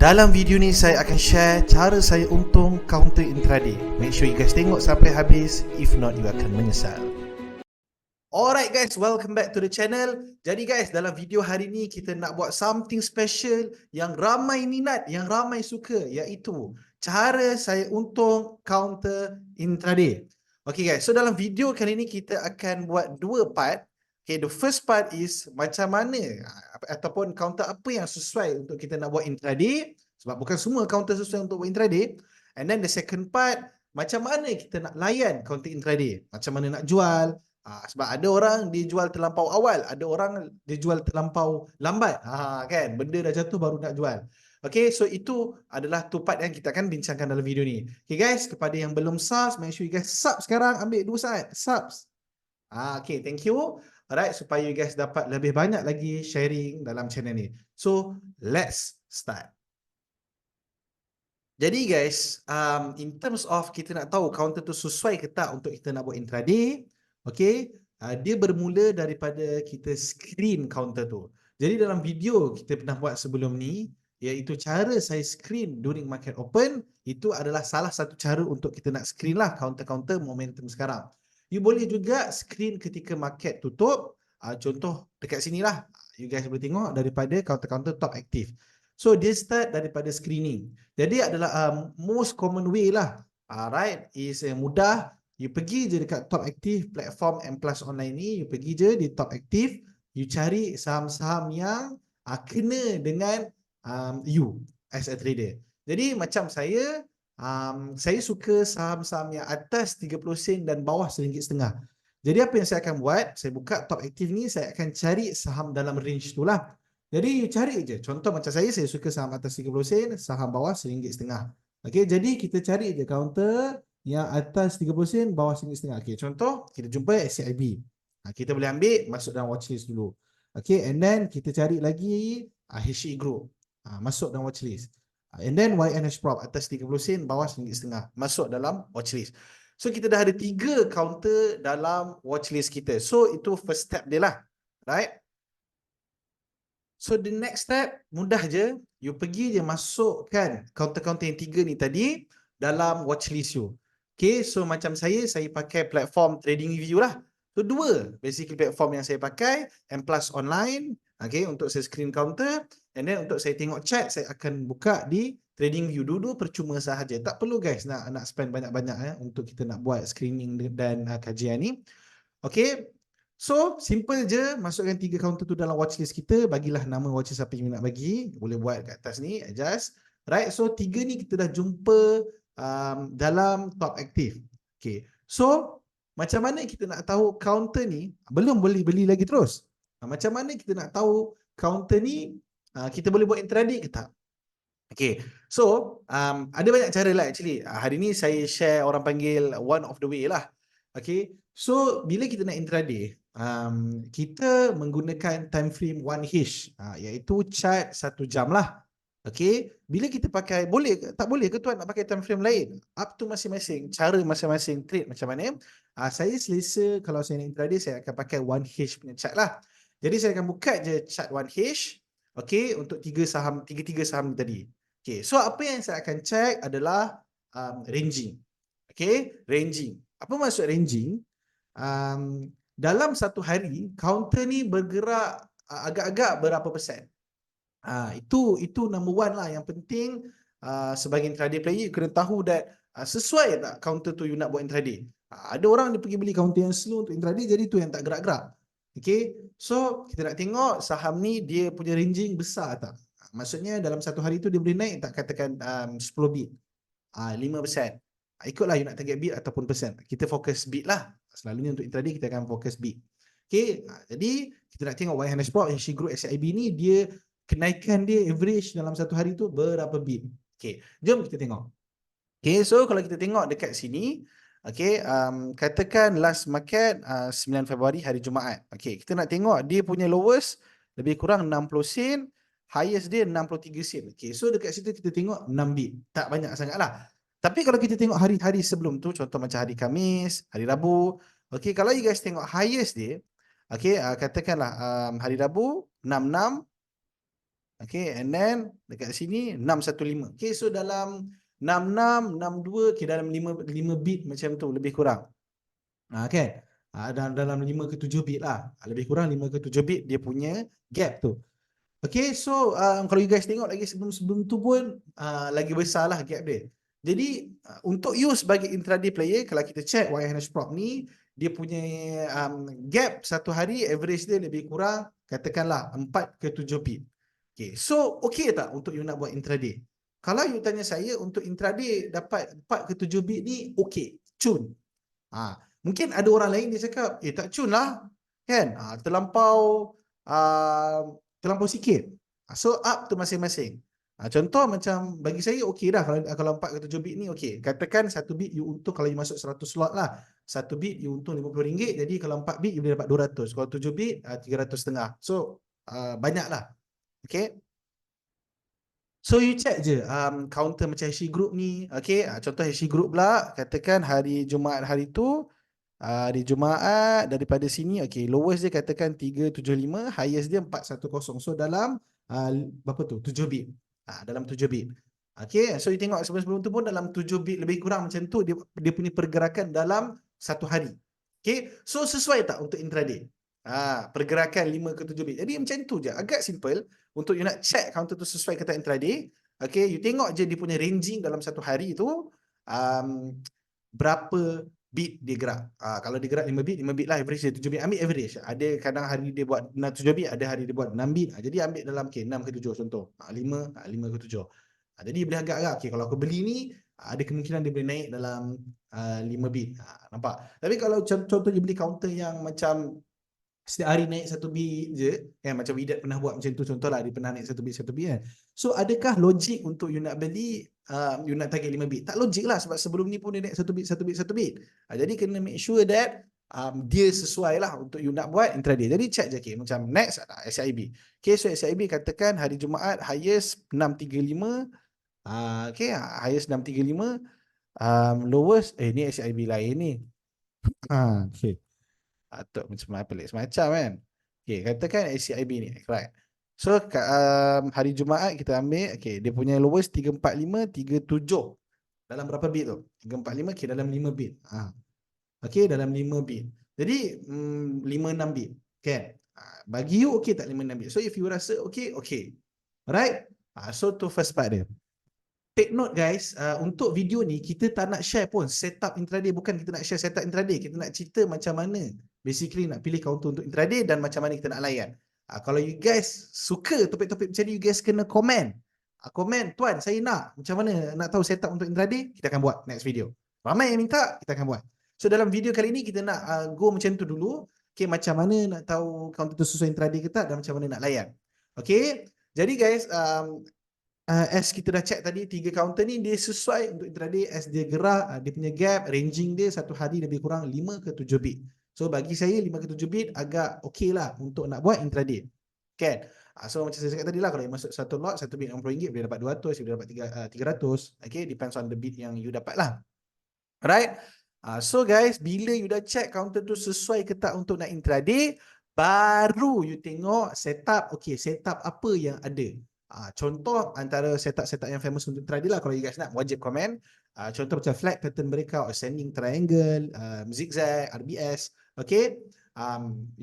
Dalam video ni saya akan share cara saya untung counter intraday. Make sure you guys tengok sampai habis, if not you akan menyesal. Alright guys, welcome back to the channel. Jadi guys, dalam video hari ni kita nak buat something special yang ramai minat, yang ramai suka, iaitu cara saya untung counter intraday. Okay guys, so dalam video kali ni kita akan buat dua part. Okay, the first part is macam mana ataupun counter apa yang sesuai untuk kita nak buat intraday, sebab bukan semua counter sesuai untuk buat intraday. And then the second part, macam mana kita nak layan counter intraday, macam mana nak jual. Sebab ada orang dia jual terlampau awal, ada orang dia jual terlampau lambat. Kan, benda dah jatuh baru nak jual. Okay, so itu adalah two part yang kita akan bincangkan dalam video ni. Okay guys, kepada yang belum subs, make sure you guys sub sekarang, ambil 2 saat, subs. Okay, thank you. Alright, supaya you guys dapat lebih banyak lagi sharing dalam channel ni. So, let's start. Jadi guys, in terms of kita nak tahu counter tu sesuai ke tak untuk kita nak buat intraday, okay, dia bermula daripada kita screen counter tu. Jadi dalam video kita pernah buat sebelum ni, iaitu cara saya screen during market open, itu adalah salah satu cara untuk kita nak screen lah counter-counter momentum sekarang. You boleh juga screen ketika market tutup. Contoh dekat sini lah, you guys boleh tengok daripada counter-counter top active. So dia start daripada screening. Jadi adalah most common way lah, right, is mudah. You pergi je dekat top active platform M Plus online ni, you pergi je di top active, you cari saham-saham yang kena dengan you as a trader. Jadi macam saya suka saham-saham yang atas 30 sen dan bawah RM1.5. Jadi apa yang saya akan buat, saya buka top active ni, saya akan cari saham dalam range tu lah. Jadi you cari je, contoh macam saya suka saham atas 30 sen, saham bawah RM1.5. Okay, jadi kita cari je counter yang atas 30 sen, bawah RM1.5. Okay, contoh kita jumpa SCIB. Kita boleh ambil, masuk dalam watchlist dulu. Okay, and then kita cari lagi HE Group, masuk dalam watchlist. And then YNH Prop atas 30 sen, bawah RM1.5, masuk dalam watchlist. So kita dah ada 3 counter dalam watchlist kita. So itu first step dia lah, right? So the next step mudah je, you pergi je masukkan counter-counter yang 3 ni tadi dalam watchlist you. Okay, so macam saya pakai platform TradingView lah. So 2 basically platform yang saya pakai, M Plus Online, okay, untuk saya screen counter, and then untuk saya tengok chart, saya akan buka di TradingView. Dua-dua percuma sahaja. Tak perlu guys nak spend banyak-banyak untuk kita nak buat screening dan kajian ni. Okay, so simple je, masukkan 3 counter tu dalam watchlist kita, bagilah nama watchlist apa yang nak bagi, boleh buat kat atas ni, adjust. Right, so 3 ni kita dah jumpa dalam top active. Okay, so macam mana kita nak tahu counter ni, belum boleh beli lagi terus. Macam mana kita nak tahu counter ni kita boleh buat intraday ke tak? Okay, so ada banyak cara lah actually. Hari ni saya share, orang panggil one of the way lah. Okay, so bila kita nak intraday, kita menggunakan time frame 1H, iaitu chart 1 jam lah. Okay, bila kita pakai, boleh tak boleh ke tuan nak pakai time frame lain? Up to masing-masing, cara masing-masing trade macam mana. Saya selesa kalau saya nak intraday, saya akan pakai 1H punya chart lah. Jadi saya akan buka je chart 1H, okay, untuk 3 saham ni tadi. Okay, so apa yang saya akan check adalah ranging. Okay, ranging. Apa maksud ranging? Dalam satu hari, counter ni bergerak agak-agak berapa persen. Itu number one lah. Yang penting sebagai intraday player, you kena tahu that sesuai tak counter tu you nak buat intraday. Ada orang dia pergi beli counter yang slow untuk intraday, jadi tu yang tak gerak-gerak. Okay, so kita nak tengok saham ni dia punya ranging besar tak. Maksudnya dalam satu hari tu dia boleh naik tak, katakan 10 bit, 5%. Ikutlah you nak target bit ataupun persen. Kita fokus bit lah. Selalunya untuk intraday kita akan fokus bit. Okay, jadi kita nak tengok YNH Prop, HE Group, SCIB ni dia kenaikan dia average dalam satu hari tu berapa bit. Okay, jom kita tengok. Okay, so kalau kita tengok dekat sini, okay, katakan last market 9 Februari hari Jumaat. Okay, kita nak tengok dia punya lowest lebih kurang 60 sen, highest dia 63 sen. Okay, so dekat situ kita tengok 6 bit. Tak banyak sangat lah. Tapi kalau kita tengok hari-hari sebelum tu, contoh macam hari Khamis, hari Rabu, okay, kalau you guys tengok highest dia, okay, katakanlah hari Rabu 66, Okay, and then dekat sini 615. Okay, so dalam 66, 62, okay, dalam 5 bit macam tu lebih kurang. Kan? Dalam 5 ke 7 bit lah. Lebih kurang 5 ke 7 bit dia punya gap tu. Okay, so kalau you guys tengok lagi sebelum tu pun lagi besar lah gap dia. Jadi untuk you sebagai intraday player, kalau kita check YNH Prop ni, dia punya gap satu hari average dia lebih kurang katakanlah 4 ke 7 bit. Okay, so okay tak untuk you nak buat intraday? Kalau you tanya saya untuk intraday dapat 4 ke 7 bit ni okay, cun. Mungkin ada orang lain dia cakap, tak cun lah. Kan? Terlampau sikit. So up tu masing-masing. Contoh macam bagi saya okey dah kalau 4 ke 7 bit ni okey. Katakan 1 bit you untung kalau you masuk 100 slot lah. 1 bit you untung RM50. Jadi kalau 4 bit you boleh dapat 200. Kalau 7 bit 300.5. So banyak lah. Okay. So you check je counter macam Hashi Group ni. Okay. Contoh Hashi Group pula. Katakan hari Jumaat hari tu. Hari Jumaat daripada sini, okay, lowest dia katakan 375, highest dia 410. So dalam berapa tu? 7 bit. Dalam 7 bit. Okay, so you tengok sebelum tu pun dalam 7 bit lebih kurang macam tu dia punya pergerakan dalam satu hari. Okay, so sesuai tak untuk intraday? Pergerakan 5 ke 7 bit. Jadi macam tu je. Agak simple untuk you nak check counter tu sesuai ke tak intraday. Okay, you tengok je dia punya ranging dalam satu hari tu berapa bit dia gerak. Kalau dia gerak 5 bit, 5 bit lah average dia 7 bit. Ambil average. Ada kadang hari dia buat 7 bit, ada hari dia buat 6 bit. Jadi ambil dalam 6 ke 7 contoh. 5 ke 7. Jadi boleh agak-agak. Kalau aku beli ni, ada kemungkinan dia boleh naik dalam 5 bit. Nampak? Tapi kalau contoh dia beli counter yang macam setiap hari naik 1 bit je, macam Widat pernah buat macam tu, contohlah dia pernah naik 1 bit kan. So adakah logik untuk you nak beli, you nak target 5 bit? Tak logik lah, sebab sebelum ni pun dia naik 1 bit. Jadi kena make sure that dia sesuai lah untuk you nak buat intraday. Jadi check je, macam next SIB. So SIB katakan hari Jumaat highest 635, highest 635, lowest, ni SIB lain ni. Okay. Atau macam pelik semacam kan. Okay, katakan ACIB ni, right. So hari Jumaat kita ambil, dia punya lowest 345, 37. Dalam berapa bit tu? 345, dalam 5 bit. Dalam 5 bit. Jadi 5-6 bit. Kan? Bagi you tak 5-6 bit? So if you rasa okay. Alright? So tu first part dia. Take note guys, untuk video ni kita tak nak share pun setup intraday. Bukan kita nak share setup intraday, kita nak cerita macam mana basically nak pilih counter untuk intraday dan macam mana kita nak layan. Kalau you guys suka topik-topik macam ni, you guys kena komen. Komen, tuan saya nak macam mana nak tahu setup untuk intraday, kita akan buat next video. Ramai yang minta, kita akan buat. So dalam video kali ni kita nak go macam tu dulu. Okay, macam mana nak tahu counter tu sesuai intraday ke tak dan macam mana nak layan. Okay, jadi guys, as kita dah check tadi, 3 counter ni dia sesuai untuk intraday as dia gerak, dia punya gap, ranging dia satu hari lebih kurang 5 ke 7 bit. So bagi saya 5 ke 7 bit agak okey lah untuk nak buat intraday. Kan? So macam saya cakap tadi lah, kalau you masuk satu lot, satu bit RM60, boleh dapat 200, boleh dapat 300. Okay, depends on the bit yang you dapat lah. Alright? So guys, bila you dah check counter tu sesuai ke tak untuk nak intraday, baru you tengok setup, setup apa yang ada. Contoh antara setup-setup yang famous untuk intraday lah, kalau you guys nak wajib komen. Contoh macam flat pattern breakout, ascending triangle, zigzag, RBS. Okay,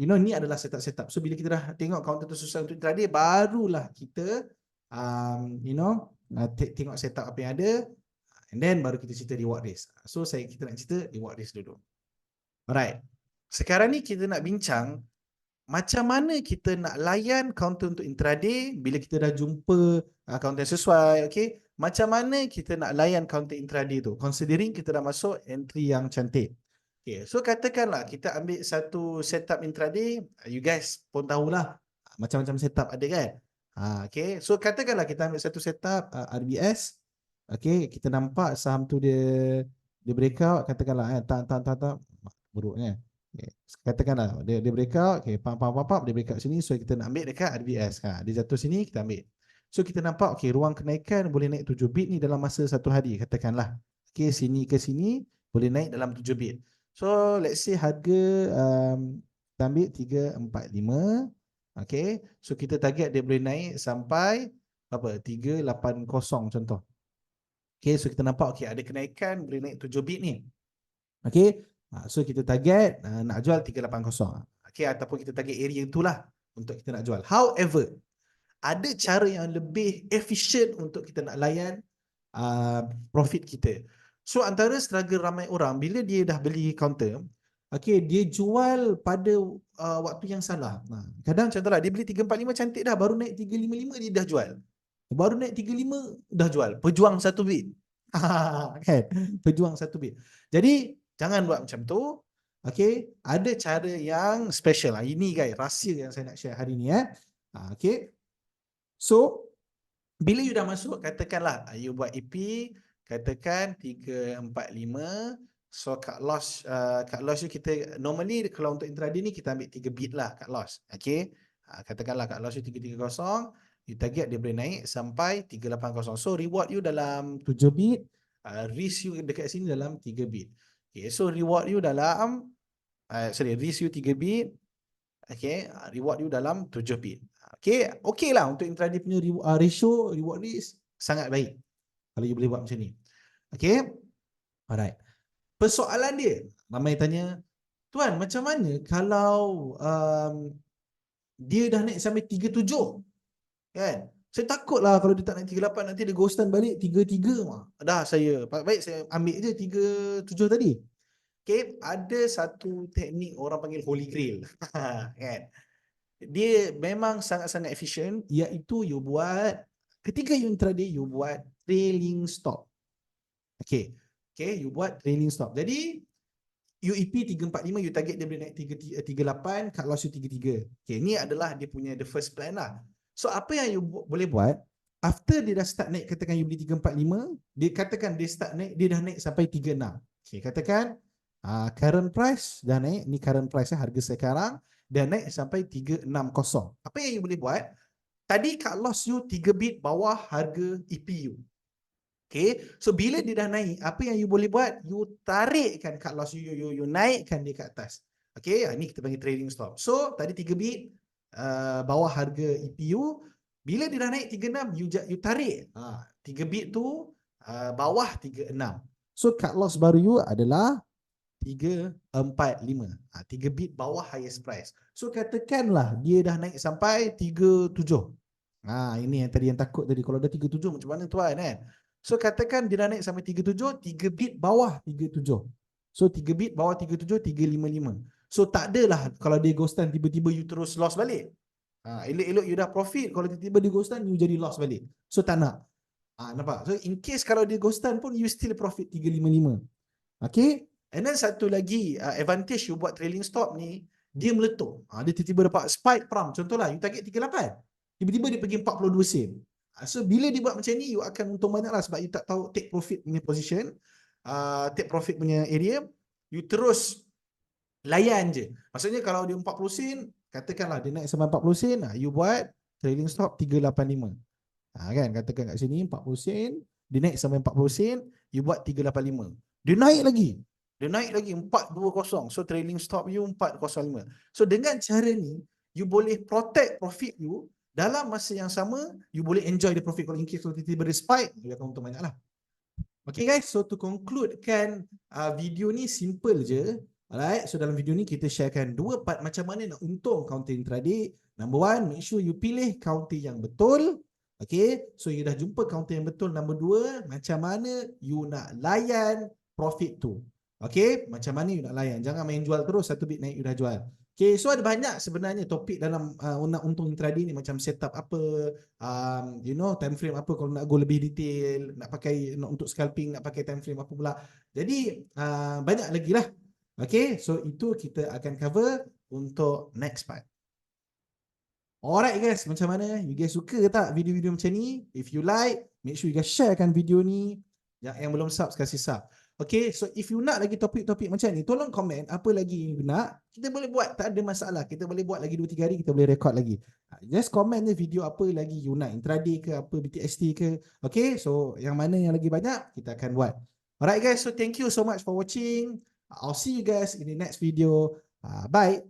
ni adalah setup-setup. So bila kita dah tengok counter tu susah untuk intraday, barulah kita tengok setup apa yang ada, and then baru kita cerita reward race. So kita nak cerita reward race dulu. Alright, sekarang ni kita nak bincang macam mana kita nak layan counter untuk intraday bila kita dah jumpa counter yang sesuai. Okay, macam mana kita nak layan counter intraday tu, considering kita dah masuk entry yang cantik. Okay, so katakanlah kita ambil satu setup intraday, you guys pun tahulah macam-macam setup ada kan. Okay, so katakanlah kita ambil satu setup RBS. Okay, kita nampak saham tu dia breakout, katakanlah tak buruknya. Okay. Katakanlah dia breakout, pump dia breakout sini, so kita nak ambil dekat RBS. Dia jatuh sini, kita ambil. So kita nampak ruang kenaikan boleh naik 7 bit ni dalam masa satu hari, katakanlah. Okay, sini ke sini boleh naik dalam 7 bit. So let's say harga kita ambil 345, Okay, so kita target dia boleh naik sampai apa 380 contoh. Okay, so kita nampak okay, ada kenaikan boleh naik 7 bit ni. Okay, so kita target nak jual 380. Okay, ataupun kita target area itulah untuk kita nak jual. However, ada cara yang lebih efisien untuk kita nak layan profit kita. So antara struggle ramai orang bila dia dah beli counter, okay, dia jual pada waktu yang salah. Kadang contohlah dia beli 345 cantik dah, baru naik 355 dia dah jual. Baru naik 35 dah jual. Pejuang satu bit. Kan? Pejuang satu bit. Jadi jangan buat macam tu. Okay, ada cara yang special. Ini guys, rahsia yang saya nak share hari ni. Okay, so bila you dah masuk, katakanlah you buat EP, katakan 345. So cut loss you kita normally kalau untuk intraday ni kita ambil 3 bit lah cut loss. Okay, katakanlah cut loss you 330, you target dia boleh naik sampai 380. So reward you dalam 7 bit, risk you dekat sini dalam 3 bit. Okay, so reward you dalam risk you 3 bit. Okay, reward you dalam 7 bit. Okay, okay lah untuk intraday punya ratio reward risk sangat baik kalau you boleh buat macam ni. Okay, alright. Persoalan dia, ramai tanya, Tuan macam mana kalau dia dah naik sampai 37 kan? Saya takut lah kalau dia tak naik 38 nanti dia ghostan balik 33 mah. Dah saya, baik saya ambil je 37 tadi. Okay, ada satu teknik orang panggil holy grail. Kan? Dia memang sangat-sangat efisien, iaitu you buat ketika you intraday you buat trailing stop. Okay, you buat trailing stop. Jadi UEP 345 you target dia boleh naik 38, cut loss you 33. Okay, ni adalah dia punya the first plan lah. So apa yang you boleh buat after dia dah start naik, katakan you beli 345, dia katakan dia start naik, dia dah naik sampai 36. Okay, katakan current price dah naik, ni current price harga sekarang dah naik sampai 360. Apa yang you boleh buat? Tadi cut loss you 3 bit bawah harga EPU. Okay, so bila dia dah naik, apa yang you boleh buat? You tarikkan cut loss you naikkan dia ke atas. Okay, ni kita panggil trading stop. So tadi 3 bit bawah harga EPU. Bila dia dah naik 36, you tarik 3 bit tu bawah 36. So cut loss baru you adalah 345. 3 bit bawah highest price. So katakanlah dia dah naik sampai 37. Ini yang tadi yang takut tadi. Kalau dah 37 macam mana tuan kan? So katakan dia dah naik sampai 37, 3 bit bawah 37. So 3 bit bawah 37, 355. So tak adalah kalau dia ghostan tiba-tiba you terus loss balik. Elok-elok you dah profit, kalau tiba-tiba dia ghostan you jadi loss balik. So tak nak. Nampak? So in case kalau dia ghostan pun you still profit 355. Okay? And then satu lagi advantage you buat trailing stop ni, dia meletup. Dia tiba-tiba dapat spike pram. Contohlah you target 38. Tiba-tiba dia pergi 42 sen. So bila dia buat macam ni, you akan untung banyak lah sebab you tak tahu take profit punya position, take profit punya area. You terus layan je. Maksudnya kalau dia 40 sen, katakanlah dia naik sampai 40 sen, you buat trailing stop 385. Kan, katakan kat sini 40 sen, dia naik sampai 40 sen, you buat 385. Dia naik lagi. 420. So trailing stop you 405. So dengan cara ni, you boleh protect profit you. Dalam masa yang sama, you boleh enjoy the profit. Kalau in case tiba-tiba dia spike, you akan untung banyak lah. Okay guys, so to conclude kan video ni simple je. Alright, so dalam video ni kita sharekan 2 part macam mana nak untung counter intraday. Number 1, make sure you pilih counter yang betul. Okay, so you dah jumpa counter yang betul. Number 2, macam mana you nak layan profit tu. Okay, macam mana you nak layan. Jangan main jual terus, satu bit naik you dah jual. Okay, so ada banyak sebenarnya topik dalam nak untung intraday ni, macam setup apa, time frame apa kalau nak go lebih detail, nak pakai untuk scalping, nak pakai time frame apa pula. Jadi banyak lagi lah. Okay, so itu kita akan cover untuk next part. Alright guys, macam mana? You guys suka ke tak video-video macam ni? If you like, make sure you guys sharekan video ni. Yang belum sub, kasih sub. Okay, so if you nak lagi topik-topik macam ni, tolong komen apa lagi you nak. Kita boleh buat, tak ada masalah. Kita boleh buat lagi 2-3 hari, kita boleh record lagi. Just komen je video apa lagi you nak. Intraday ke apa, BTST ke. Okay, so yang mana yang lagi banyak, kita akan buat. Alright guys, so thank you so much for watching. I'll see you guys in the next video. Bye.